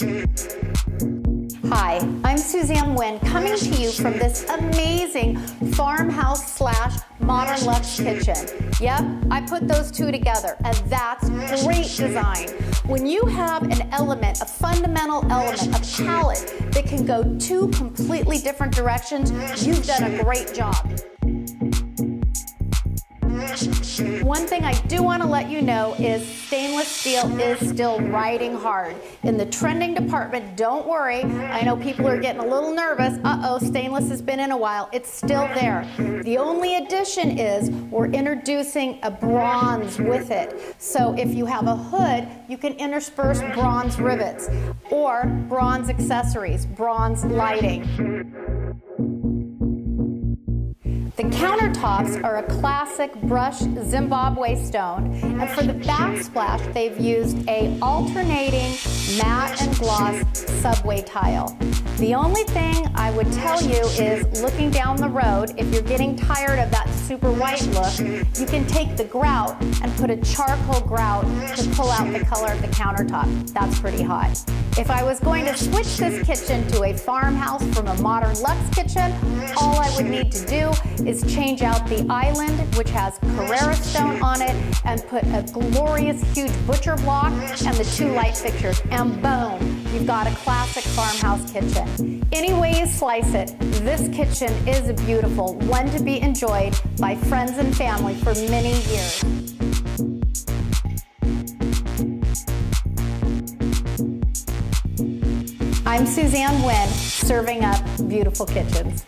Hi, I'm Suzanne Wynn, coming to you from this amazing farmhouse slash modern luxe kitchen. Yep, I put those two together, and that's great design. When you have an element, a fundamental element, a palette that can go two completely different directions, you've done a great job. One thing I do want to let you know is stainless steel is still riding hard. In the trending department, don't worry. I know people are getting a little nervous. Uh-oh, stainless has been in a while. It's still there. The only addition is we're introducing a bronze with it. So if you have a hood, you can intersperse bronze rivets or bronze accessories, bronze lighting. The countertops are a classic brushed Zimbabwe stone, and for the backsplash, they've used a alternating matte and gloss subway tile. The only thing I would tell you is looking down the road, if you're getting tired of that super white look, you can take the grout and put a charcoal grout to pull out the color of the countertop. That's pretty hot. If I was going to switch this kitchen to a farmhouse from a modern luxe kitchen, all I would need to do is change out the island, which has Carrara stone on it, and put a glorious huge butcher block and the two light fixtures, and boom, you've got a classic farmhouse kitchen. Any way you slice it, this kitchen is beautiful, one to be enjoyed by friends and family for many years. I'm Suzanne Wynn, serving up beautiful kitchens.